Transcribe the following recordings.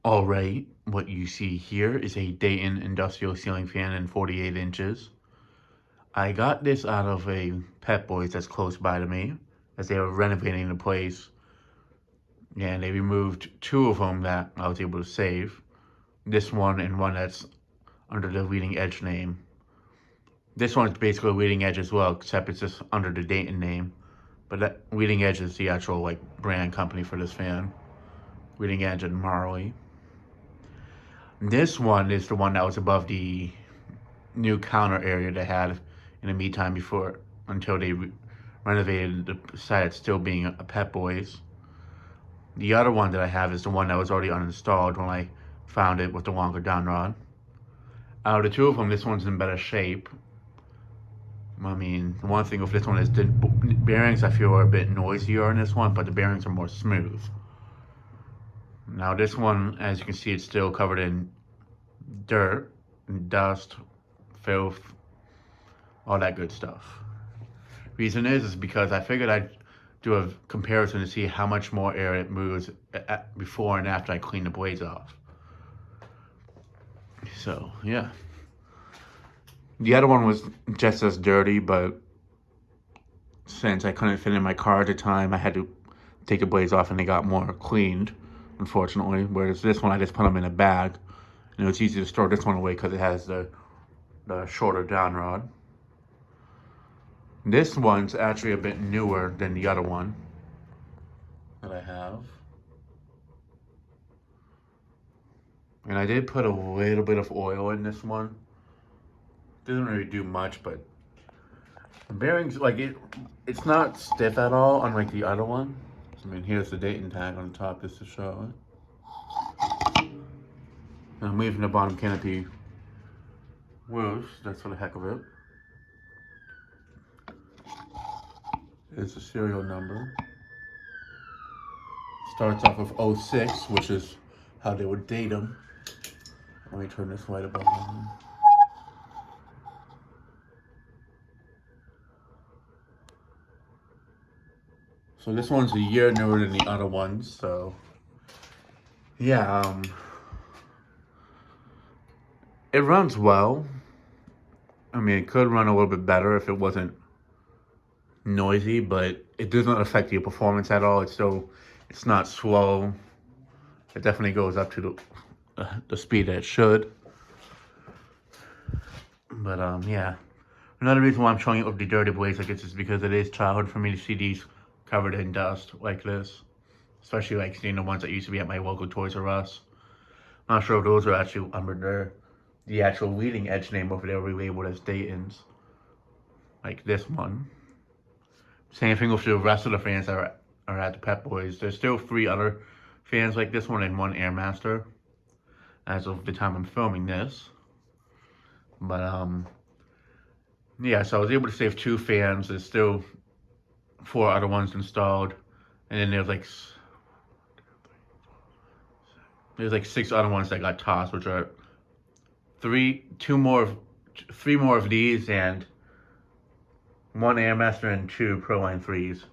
Alright, what you see here is a Dayton industrial ceiling fan in 48 inches. I got this out of a Pep Boys that's close by to me as they were renovating the place, and they removed two of them that I was able to save. This one and one that's under the Leading Edge name. This one is basically Leading Edge as well, except it's just under the Dayton name. But that Leading Edge is the actual like brand company for this fan. Leading Edge and Marley. This one is the one that was above the new counter area they had in the meantime before until they renovated the site still being a Pep Boys. The other one that I have is the one that was already uninstalled when I found it with the longer down rod. Out of the two of them, this one's in better shape. I mean, the one thing with this one is the bearings I feel are a bit noisier in this one, but the bearings are more smooth. Now this one, as you can see, it's still covered in dirt, dust, filth, all that good stuff. Reason is because I figured I'd do a comparison to see how much more air it moves before and after I clean the blades off. So, yeah. The other one was just as dirty, but since I couldn't fit in my car at the time, I had to take the blades off and they got more cleaned, unfortunately. Whereas this one, I just put them in a bag. And it was easy to store this one away because it has the shorter down rod. This one's actually a bit newer than the other one that I have. And I did put a little bit of oil in this one. Doesn't really do much, but the bearings, like it's not stiff at all, unlike the other one. I mean, here's the Dayton tag on the top just to show it. And I'm leaving the bottom canopy loose, that's for the heck of it. Here's the serial number. Starts off with 06, which is how they would date them. Let me turn this light above on. So this one's a year newer than the other ones, so yeah, it runs well. I mean, it could run a little bit better if it wasn't noisy, but it doesn't affect the performance at all. It's not slow. It definitely goes up to the speed that it should. But yeah. Another reason why I'm showing it with the dirty blades like this is because it is childhood for me to see these covered in dust like this. Especially like seeing the ones that used to be at my local Toys R Us. I'm not sure if those are actually under the actual Leading Edge name over there relabeled as Dayton's. Like this one. Same thing with the rest of the fans that are at the Pep Boys. There's still 3 other fans like this one and 1 Airmaster as of the time I'm filming this. But yeah, so I was able to save 2 fans. There's still 4 other ones installed, and then there's like 6 other ones that got tossed, which are 3 more of these and 1 Airmaster and 2 Proline 3s.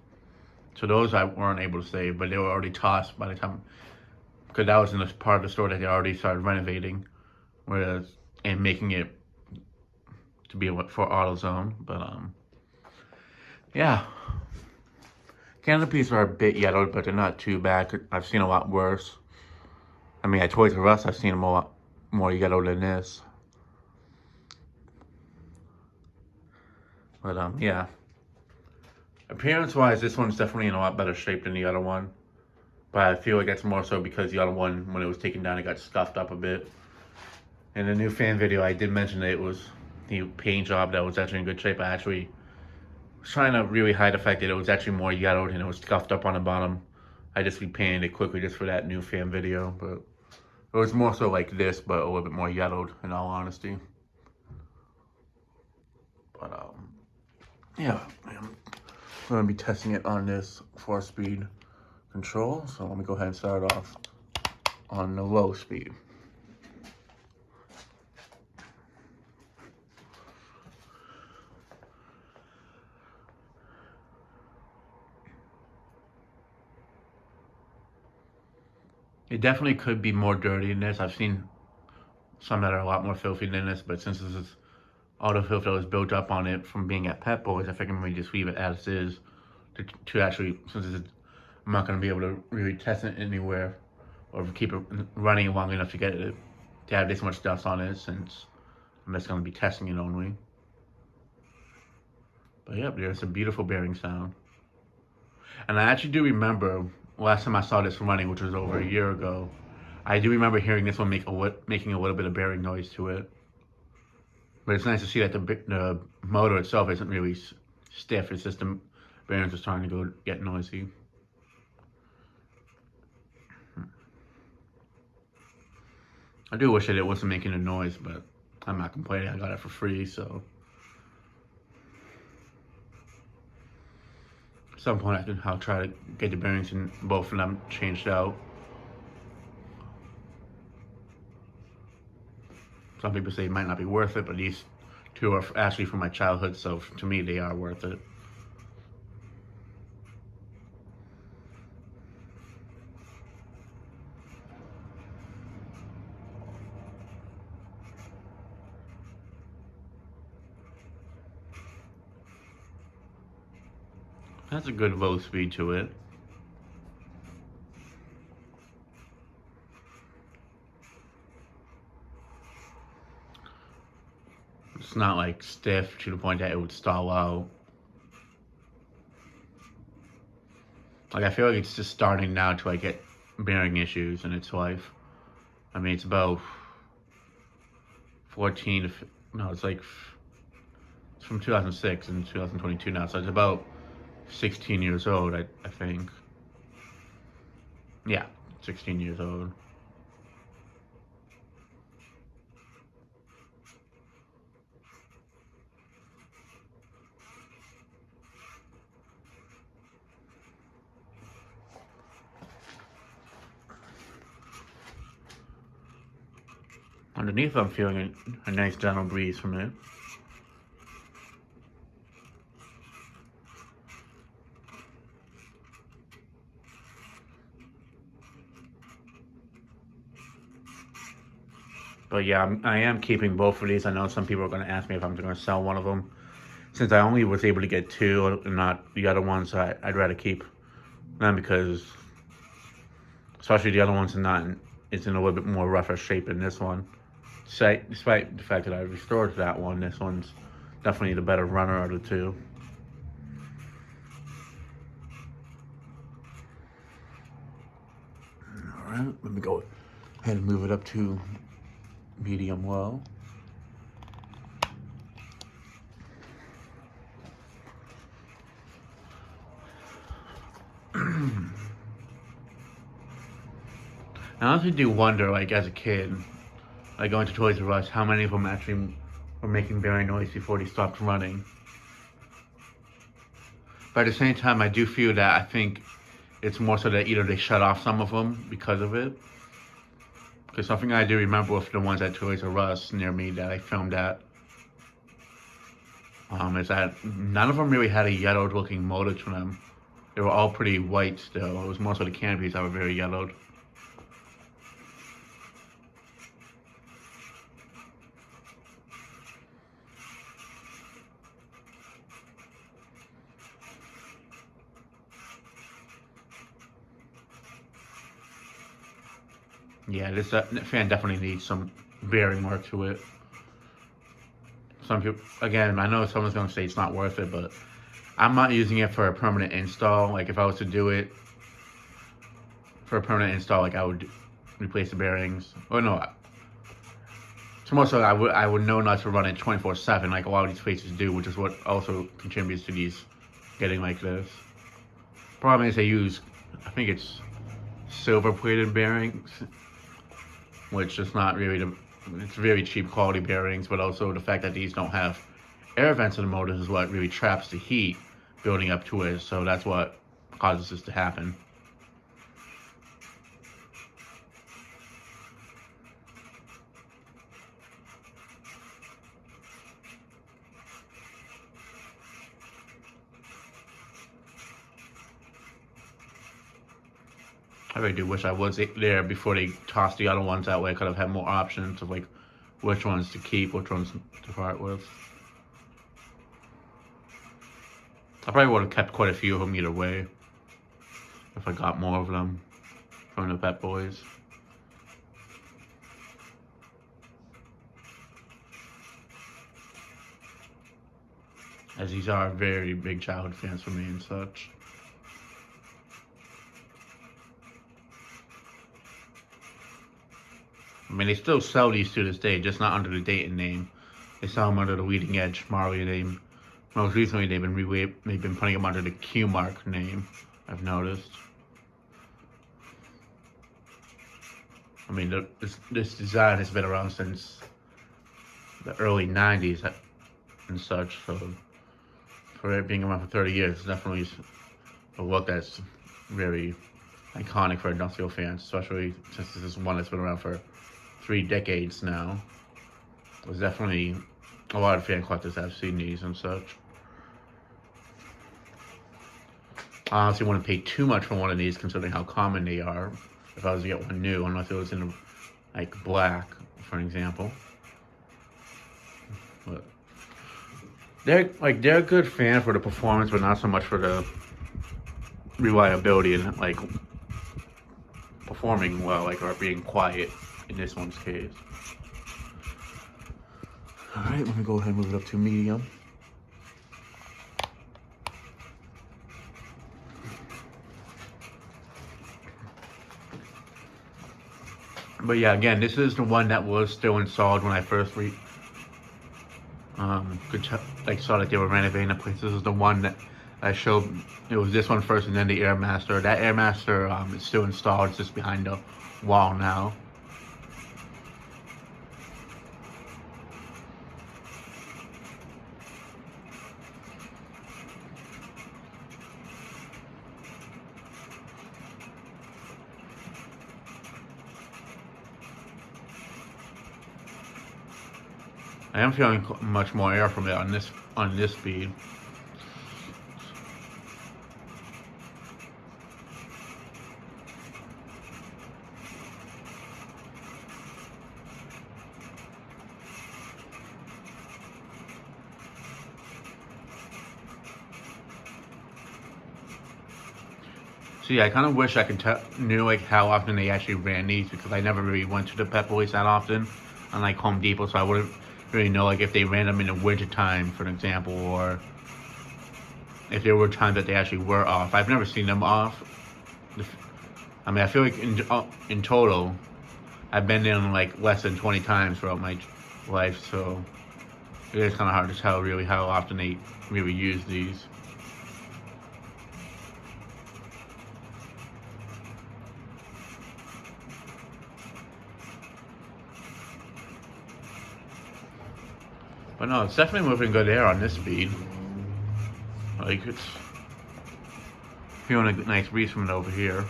So those I weren't able to save, but they were already tossed by the time, because that was in the part of the store that they already started renovating, and making it to be for AutoZone. But yeah, canopies are a bit yellowed, but they're not too bad. I've seen a lot worse. I mean, at Toys R Us, I've seen them a lot more yellow than this. But yeah. Appearance-wise, this one's definitely in a lot better shape than the other one. But I feel like that's more so because the other one, when it was taken down, it got scuffed up a bit. In the new fan video, I did mention that it was the paint job that was actually in good shape. I actually was trying to really hide the fact that it was actually more yellowed and it was scuffed up on the bottom. I just repainted it quickly just for that new fan video. But it was more so like this, but a little bit more yellowed, in all honesty. But yeah, I'm going to be testing it on this 4-speed control. So let me go ahead and start off on the low speed. It definitely could be more dirty than this. I've seen some that are a lot more filthy than this, but since this is all the filth that was built up on it from being at Pet Boys, I figured maybe just leave it as is to actually, since I'm not going to be able to really test it anywhere or keep it running long enough to get it to have this much dust on it, since I'm just going to be testing it only. But yep, there's a beautiful bearing sound. And I actually do remember last time I saw this running, which was over a year ago, I do remember hearing this one making a little bit of bearing noise to it. But it's nice to see that the motor itself isn't really stiff. It's just the bearings are starting to go get noisy. I do wish that it wasn't making a noise, but I'm not complaining. I got it for free, so at some point I'll try to get the bearings in both of them changed out. Some people say it might not be worth it, but these two are actually from my childhood, so to me they are worth it. That's a good low speed to it. It's not like stiff to the point that it would stall out. Like I feel like it's just starting now to like get bearing issues in its life. I mean, it's about 14 to no, it's like it's from 2006 and 2022 now, so it's about 16 years old, I think. Yeah, 16 years old. Underneath, I'm feeling a nice gentle breeze from it. But yeah, I am keeping both of these. I know some people are going to ask me if I'm going to sell one of them. Since I only was able to get two and not the other ones, I'd rather keep them because, especially the other one's it's in a little bit more rougher shape than this one. Despite the fact that I restored that one, this one's definitely the better runner of the two. All right, let me go ahead and move it up to medium low. I honestly do wonder, like as a kid, like going to Toys R Us, how many of them actually were making bearing noise before they stopped running. But at the same time, I do feel that I think it's more so that either they shut off some of them because of it. Because something I do remember with the ones at Toys R Us near me that I filmed at, is that none of them really had a yellowed looking motor to them. They were all pretty white still. It was more so the canopies that were very yellowed. Yeah, this fan definitely needs some bearing work to it. Some people, again, I know someone's going to say it's not worth it, but I'm not using it for a permanent install. Like if I was to do it for a permanent install, like I would replace the bearings. Or no, it's more so I would know not to run it 24/7 like a lot of these places do, which is what also contributes to these getting like this. Problem is they use, I think it's silver plated bearings, which is not really it's very cheap quality bearings, but also the fact that these don't have air vents in the motors is what really traps the heat building up to it, so that's what causes this to happen. I really do wish I was there before they tossed the other ones out. Way I could have had more options of like which ones to keep, which ones to part with. I probably would have kept quite a few of them either way if I got more of them from the Pet Boys. As these are very big childhood fans for me and such. I mean, they still sell these to this day, just not under the Dayton name. They sell them under the Leading Edge Marley name. Most recently, they've been putting them under the Q Mark name, I've noticed. I mean, this design has been around since the early 90s and such, so for it being around for 30 years, it's definitely a look that's very iconic for industrial fans, especially since this is one that's been around for 3 decades now. There's definitely a lot of fan collectors that have seen these and such. I honestly wouldn't pay too much for one of these considering how common they are if I was to get one new, unless it was in like black, for example. But they're a good fan for the performance, but not so much for the reliability and like performing well, like, or being quiet in this one's case. Alright, let me go ahead and move it up to medium. But yeah, again, this is the one that was still installed when I first saw that they were renovating the place. This is the one that I showed. It was this one first and then the Airmaster. That Airmaster is still installed. It's just behind the wall now. I am feeling much more air from it on this speed. See, I kind of wish I could knew like how often they actually ran these, because I never really went to the Pet Boys that often, unlike Home Depot, so I wouldn't really know like if they ran them in the winter time, for an example, or if there were times that they actually were off. I've never seen them off. I mean, I feel like in total, I've been in like less than 20 times throughout my life, so it is kind of hard to tell really how often they really use these. But no, it's definitely moving good air on this speed. Like, it's feeling a nice breeze from it over here.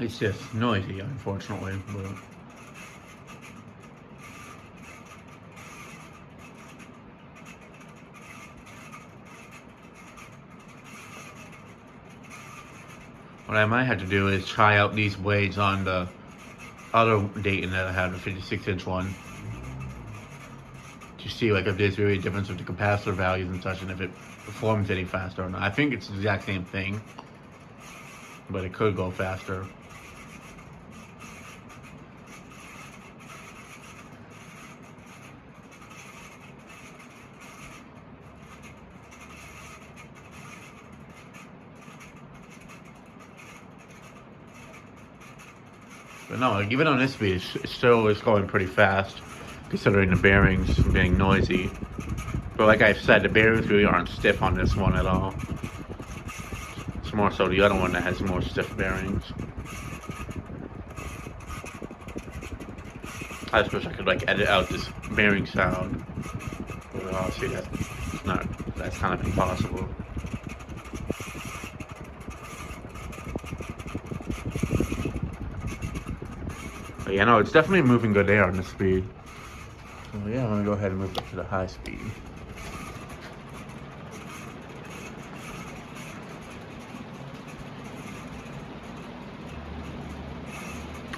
It's just noisy, unfortunately, but what I might have to do is try out these blades on the other Dayton that I have, the 56-inch one, to see like if there's really a difference with the capacitor values and such, and if it performs any faster or not. I think it's the exact same thing, but it could go faster. But no, like, even on this speed, it still is going pretty fast, considering the bearings being noisy. But like I've said, the bearings really aren't stiff on this one at all. It's more so the other one that has more stiff bearings. I just wish I could like edit out this bearing sound. But obviously that's kind of impossible. But yeah, no, it's definitely moving good air on this speed. So Oh yeah, I'm gonna go ahead and move up to the high speed.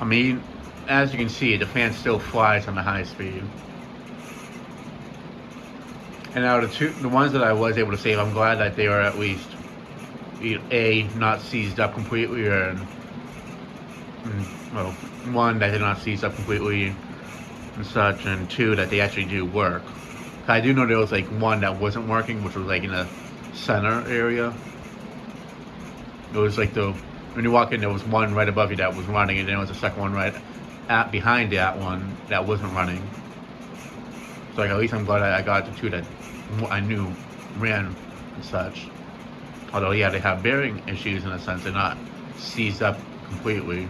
I mean, as you can see, the fan still flies on the high speed. And out of the ones that I was able to save, I'm glad that they were at least not seized up completely, or well, one that they're not seized up completely and such, and two that they actually do work. I do know there was like one that wasn't working, which was like in the center area. It was like when you walk in, there was one right above you that was running, and then there was a second one right behind that one that wasn't running. So like at least I'm glad I got the two that I knew ran and such. Although yeah, they have bearing issues in a sense; they're not seized up completely.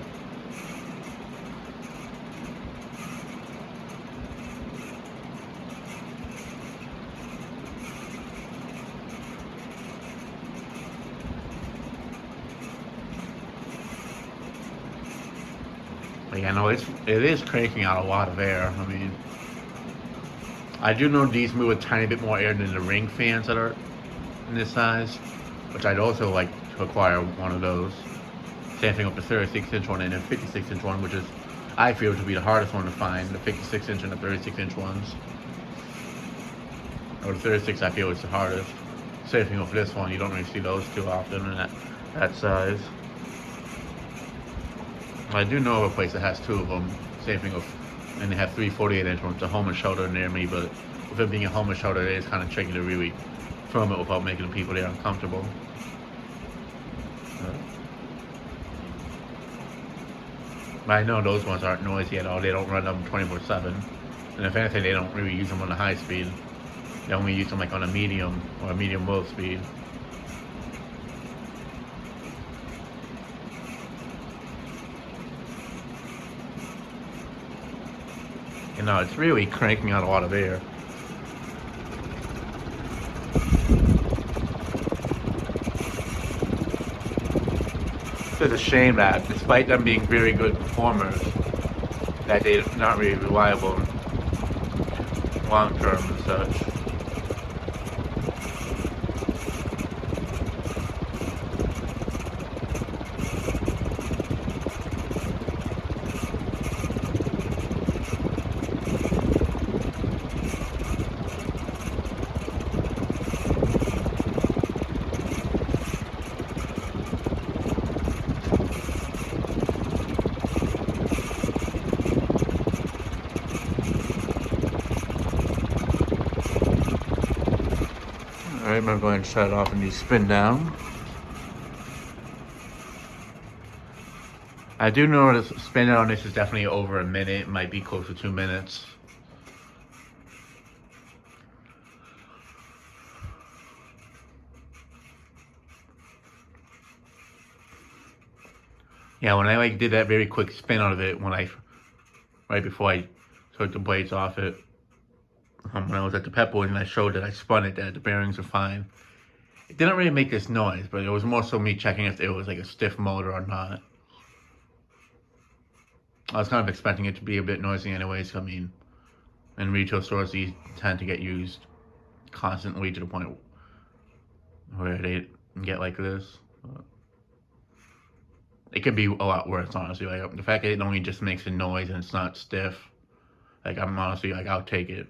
But yeah, no, it is cranking out a lot of air. I mean, I do know these move a tiny bit more air than the ring fans that are in this size, which I'd also like to acquire one of those. Same thing with the 36-inch one and the 56-inch one, which is, I feel, to be the hardest one to find, the 56-inch and the 36-inch ones. Or the 36, I feel, is the hardest. Same thing with this one, you don't really see those too often in that size. I do know of a place that has two of them. Same thing with, and they have 3 48-inch ones, a home and shoulder near me, but with it being a home and shoulder, it is kind of tricky to really film it without making the people there uncomfortable. But I know those ones aren't noisy at all. They don't run them 24/7. And if anything, they don't really use them on the high speed. They only use them like on a medium or a medium low speed. You know, it's really cranking out a lot of air. It's a shame that, despite them being very good performers, that they're not really reliable long term and such. Alright, I'm going to go ahead and shut it off and do spin down. I do know the spin down on this is definitely over a minute. It might be close to 2 minutes. Yeah, when I did that very quick spin out of it right before I took the blades off it, when I was at the Pep Boys and I showed that I spun it, that the bearings are fine. It didn't really make this noise, but it was more so me checking if it was like a stiff motor or not. I was kind of expecting it to be a bit noisy anyways. I mean, in retail stores, these tend to get used constantly to the point where they get like this. But it could be a lot worse, honestly. Like the fact that it only just makes a noise and it's not stiff, like I'm honestly like, I'll take it.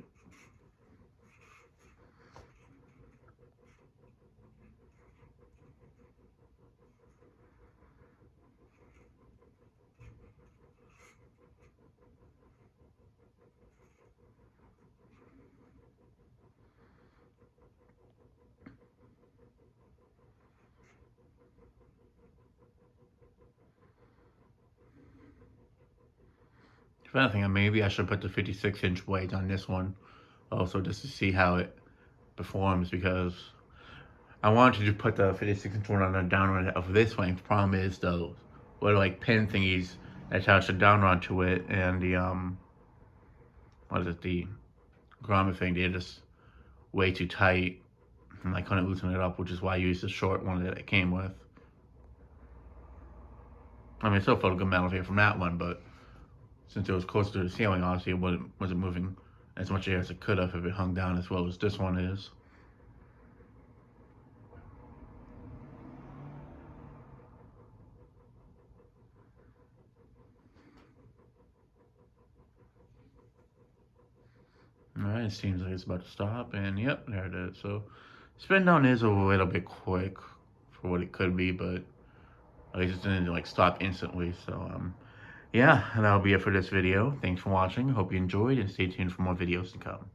If anything, maybe I should put the 56-inch blades on this one also, just to see how it performs, because I wanted to put the 56-inch one on the down rod of this one. The problem is those little like pin thingies attached the down rod to it, and the what is it, the grommet thing, they're just way too tight, and I couldn't loosen it up, which is why I used the short one that it came with. I mean, it still felt a good metal here from that one, but since it was closer to the ceiling, obviously it wasn't moving as much air as it could have if it hung down as well as this one is. Alright, it seems like it's about to stop, and yep, there it is. So, spin down is a little bit quick for what it could be, but at least it didn't like stop instantly. So, yeah, and that'll be it for this video. Thanks for watching. Hope you enjoyed, and stay tuned for more videos to come.